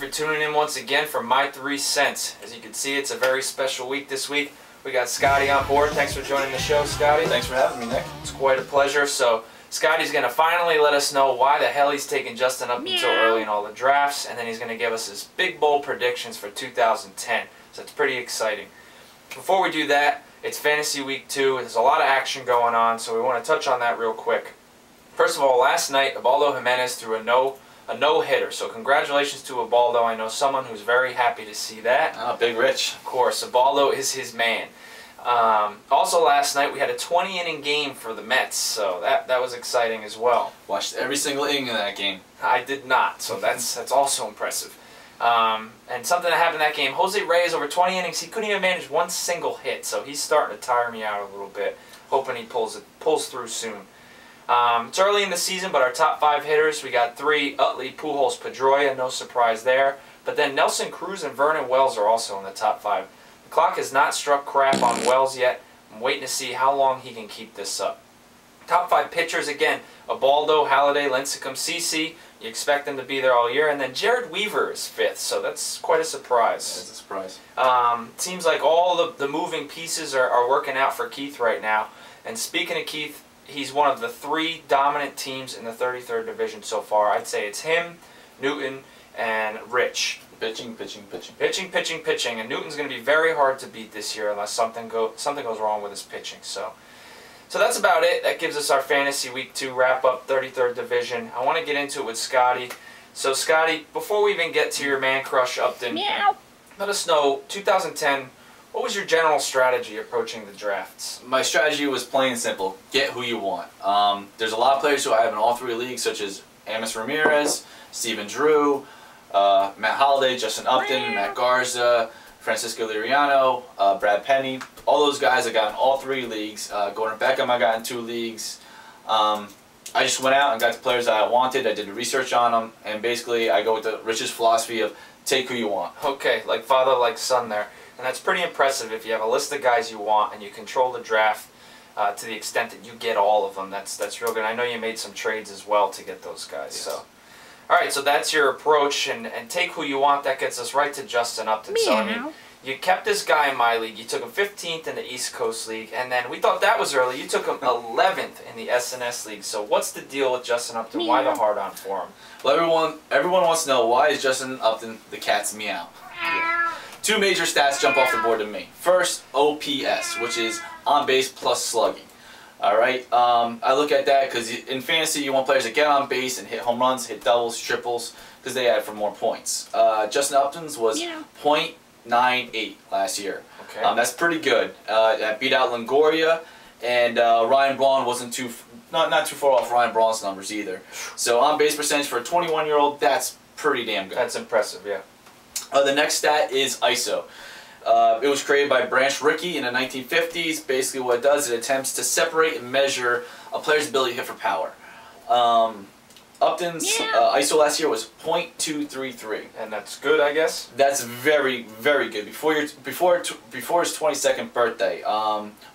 for tuning in once again for My 3 Cents. As you can see, it's a very special week this week. We got Scotty on board. Thanks for joining the show, Scotty. Thanks for having me, Nick. It's quite a pleasure. So Scotty's going to finally let us know why the hell he's taking Justin Upton so early in all the drafts, and then he's going to give us his big bold predictions for 2010. So it's pretty exciting. Before we do that, it's Fantasy Week 2. There's a lot of action going on, so we want to touch on that real quick. First of all, last night, Ubaldo Jimenez threw a no-hitter. So congratulations to Ubaldo. I know someone who's very happy to see that. Oh, Big Rich. Of course, Ubaldo is his man. Also last night we had a 20-inning game for the Mets, so that was exciting as well. Watched every single inning of that game. I did not, so that's also impressive. And something that happened in that game, Jose Reyes over 20 innings, he couldn't even manage one single hit, so he's starting to tire me out a little bit. Hoping he pulls through soon. It's early in the season, but our top 5 hitters, we got 3, Utley, Pujols, Pedroia, no surprise there. But then Nelson Cruz and Vernon Wells are also in the top 5. The clock has not struck crap on Wells yet. I'm waiting to see how long he can keep this up. Top 5 pitchers, again, Ubaldo, Halladay, Lincecum, CC. You expect them to be there all year. And then Jared Weaver is 5th, so that's quite a surprise. That's a surprise. Seems like all the moving pieces are working out for Keith right now. And speaking of Keith, he's one of the 3 dominant teams in the 33rd division so far. I'd say it's him, Newton, and Rich. Pitching. Pitching. And Newton's going to be very hard to beat this year unless something goes wrong with his pitching. So that's about it. That gives us our Fantasy Week 2 wrap-up, 33rd division. I want to get into it with Scotty. So Scotty, before we even get to your man crush Upton, Meow. Let us know, 2010, what was your general strategy approaching the drafts? My strategy was plain and simple. Get who you want. There's a lot of players who I have in all 3 leagues, such as Amos Ramirez, Steven Drew, Matt Halladay, Justin Upton, Matt Garza, Francisco Liriano, Brad Penny. All those guys I got in all 3 leagues. Gordon Beckham I got in 2 leagues. I just went out and got the players that I wanted. I did the research on them, and basically I go with the Rich's philosophy of take who you want. Okay, like father, like son there. And that's pretty impressive if you have a list of guys you want and you control the draft to the extent that you get all of them. That's real good. I know you made some trades as well to get those guys. Yes. So, all right, so that's your approach, and take who you want. That gets us right to Justin Upton. Meow. So I mean, you kept this guy in my league. You took him 15th in the East Coast League, and then we thought that was early. You took him 11th in the SNS League. So what's the deal with Justin Upton? Meow. Why the hard on for him? Well, everyone wants to know, why is Justin Upton the cat's meow? Yeah. 2 major stats jump off the board to me. First, OPS, which is on base plus slugging. Alright, I look at that because in fantasy you want players that get on base and hit home runs, hit doubles, triples, because they add for more points. Justin Upton's was .98 last year. Okay. That's pretty good. That beat out Longoria, and Ryan Braun wasn't not too far off Ryan Braun's numbers either. So on base percentage for a 21-year-old, that's pretty damn good. That's impressive, yeah. The next stat is ISO. It was created by Branch Rickey in the 1950s. Basically what it does, it attempts to separate and measure a player's ability to hit for power. Upton's ISO last year was .233. And that's good, I guess? That's very, very good. Before his 22nd birthday.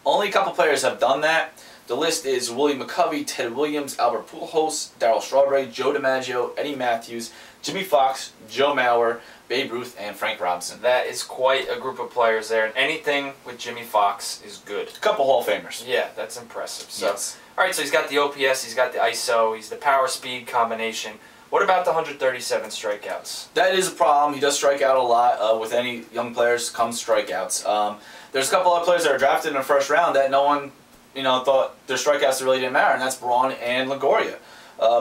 Only a couple players have done that. The list is Willie McCovey, Ted Williams, Albert Pujols, Darryl Strawberry, Joe DiMaggio, Eddie Matthews, Jimmy Fox, Joe Mauer, Babe Ruth, and Frank Robinson. That is quite a group of players there, and anything with Jimmy Fox is good. A couple Hall of Famers. Yeah, that's impressive. So, yes. All right, so he's got the OPS, he's got the ISO, he's the power-speed combination. What about the 137 strikeouts? That is a problem. He does strike out a lot. With any young players comes strikeouts. There's a couple of players that are drafted in the first round that no one thought their strikeouts really didn't matter, and that's Braun and Longoria.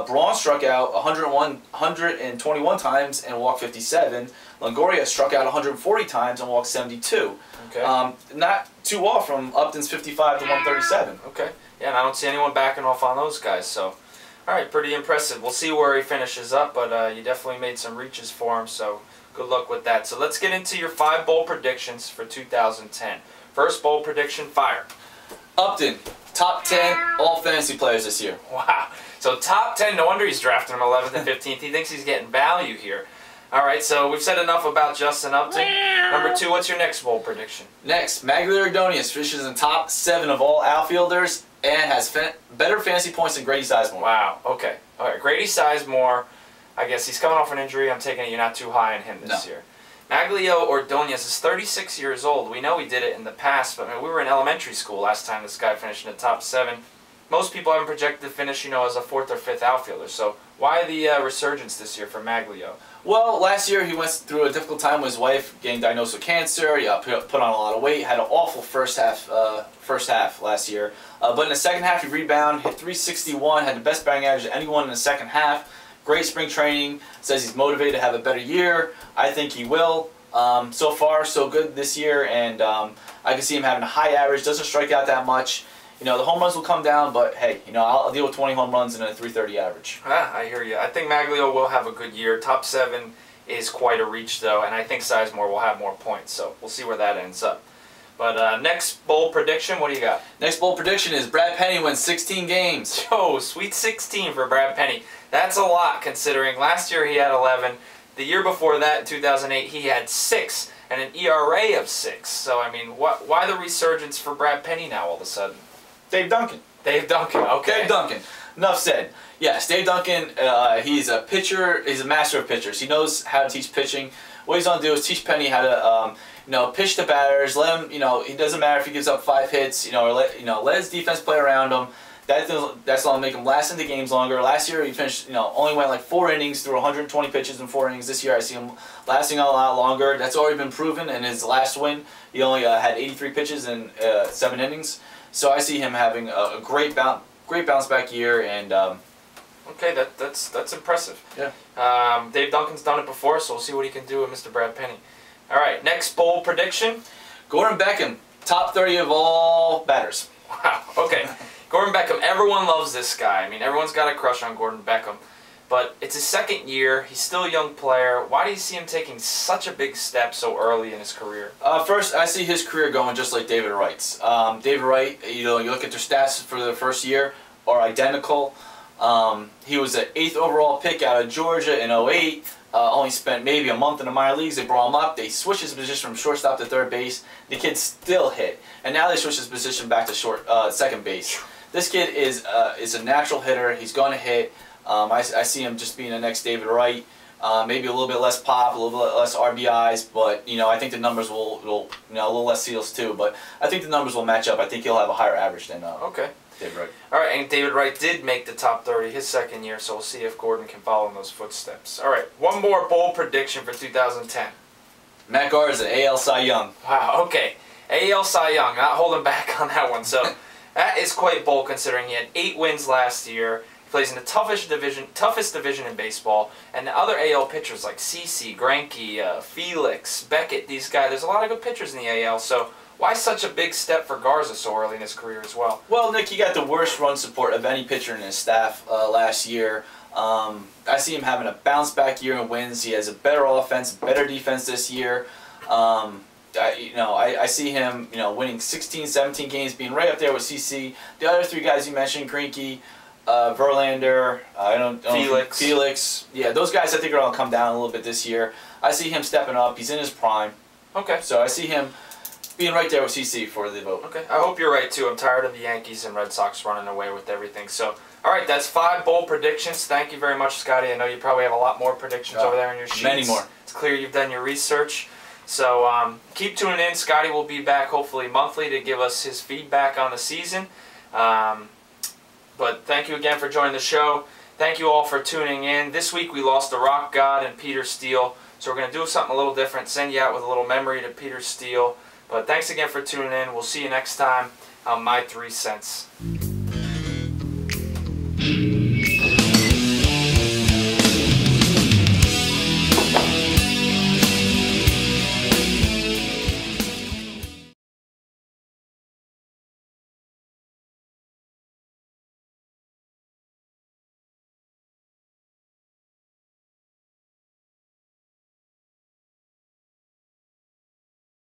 Braun struck out 121 times and walked 57. Longoria struck out 140 times and walked 72. Okay. Not too off from Upton's 55 to 137. Okay. Yeah, and I don't see anyone backing off on those guys. So, all right, pretty impressive. We'll see where he finishes up, but you definitely made some reaches for him, so good luck with that. So let's get into your 5 bold predictions for 2010. First bold prediction, fire. Upton, top 10 all fantasy players this year. Wow. So top 10, no wonder he's drafting him 11th and 15th. He thinks he's getting value here. All right, so we've said enough about Justin Upton. Number 2, what's your next bold prediction? Next, Magglio Ordonez finishes in top 7 of all outfielders and has better fantasy points than Grady Sizemore. Wow, okay. All right, Grady Sizemore I guess he's coming off an injury. I'm taking it you're not too high on him this year. Maglio Ordonez is 36 years old. We know he did it in the past, but I mean, we were in elementary school last time this guy finished in the top 7. Most people have him projected to finish, as a 4th or 5th outfielder. So why the resurgence this year for Maglio? Well, last year he went through a difficult time with his wife getting diagnosed with cancer. He put on a lot of weight, had an awful first half last year. But in the second half, he rebounded, hit 361, had the best batting average of anyone in the second half. Great spring training. Says he's motivated to have a better year. I think he will. So far, so good this year, and I can see him having a high average. Doesn't strike out that much. The home runs will come down, but hey, I'll deal with 20 home runs and a 330 average. I hear you. I think Maglio will have a good year. Top 7 is quite a reach, though, and I think Sizemore will have more points, so we'll see where that ends up. But next bold prediction, what do you got? Next bold prediction is Brad Penny wins 16 games. Oh, sweet 16 for Brad Penny. That's a lot, considering last year he had 11. The year before that, in 2008, he had 6 and an ERA of 6. So, I mean, why the resurgence for Brad Penny now all of a sudden? Dave Duncan. Dave Duncan, okay. Dave Duncan. Enough said. Yes, Dave Duncan, he's a pitcher. He's a master of pitchers. He knows how to teach pitching. What he's going to do is teach Penny how to, pitch the batters. Let him, it doesn't matter if he gives up 5 hits, or let his defense play around him. That's going to make him last into games longer. Last year he finished, only went like 4 innings through 120 pitches in 4 innings. This year I see him lasting a lot longer. That's already been proven in his last win. He only had 83 pitches in 7 innings. So I see him having a great bounce back year, and okay, that's impressive. Yeah. Dave Duncan's done it before, so we'll see what he can do with Mr. Brad Penny. All right, next bold prediction. Gordon Beckham, top 30 of all batters. Wow. Okay, Gordon Beckham. Everyone loves this guy. I mean, everyone's got a crush on Gordon Beckham. But it's his 2nd year. He's still a young player. Why do you see him taking such a big step so early in his career? First, I see his career going just like David Wright's. David Wright, you look at their stats for the first year, are identical. He was an 8th overall pick out of Georgia in 2008. Only spent maybe a month in the minor leagues. They brought him up. They switched his position from shortstop to 3rd base. The kid still hit. And now they switched his position back to 2nd base. This kid is a natural hitter. He's going to hit. I see him just being the next David Wright. Maybe a little bit less pop, a little bit less RBIs, but I think the numbers will a little less steals too. But I think the numbers will match up. I think he'll have a higher average than David Wright. All right, and David Wright did make the top 30 his 2nd year, so we'll see if Gordon can follow in those footsteps. All right, one more bold prediction for 2010. Matt Garza, AL Cy Young. Wow. Okay, AL Cy Young. Not holding back on that one. So that is quite bold considering he had 8 wins last year. Plays in the toughest division in baseball, and the other AL pitchers like CC, Greinke, Felix, Beckett, these guys, there's a lot of good pitchers in the AL, so why such a big step for Garza so early in his career as well? Well, Nick, he got the worst run support of any pitcher in his staff last year. I see him having a bounce back year in wins. He has a better offense, better defense this year. I see him, winning 16, 17 games, being right up there with CC. The other 3 guys you mentioned, Greinke, Verlander, Felix. Yeah, those guys I think are going to come down a little bit this year. I see him stepping up. He's in his prime. Okay. So I see him being right there with CC for the vote. Okay. I hope you're right, too. I'm tired of the Yankees and Red Sox running away with everything. So, all right, that's 5 bold predictions. Thank you very much, Scotty. I know you probably have a lot more predictions over there in your sheets. Many more. It's clear you've done your research. So keep tuning in. Scotty will be back hopefully monthly to give us his feedback on the season. But thank you again for joining the show. Thank you all for tuning in. This week we lost the Rock God and Peter Steele. So we're going to do something a little different, send you out with a little memory to Peter Steele. But thanks again for tuning in. We'll see you next time on My 3 Cents.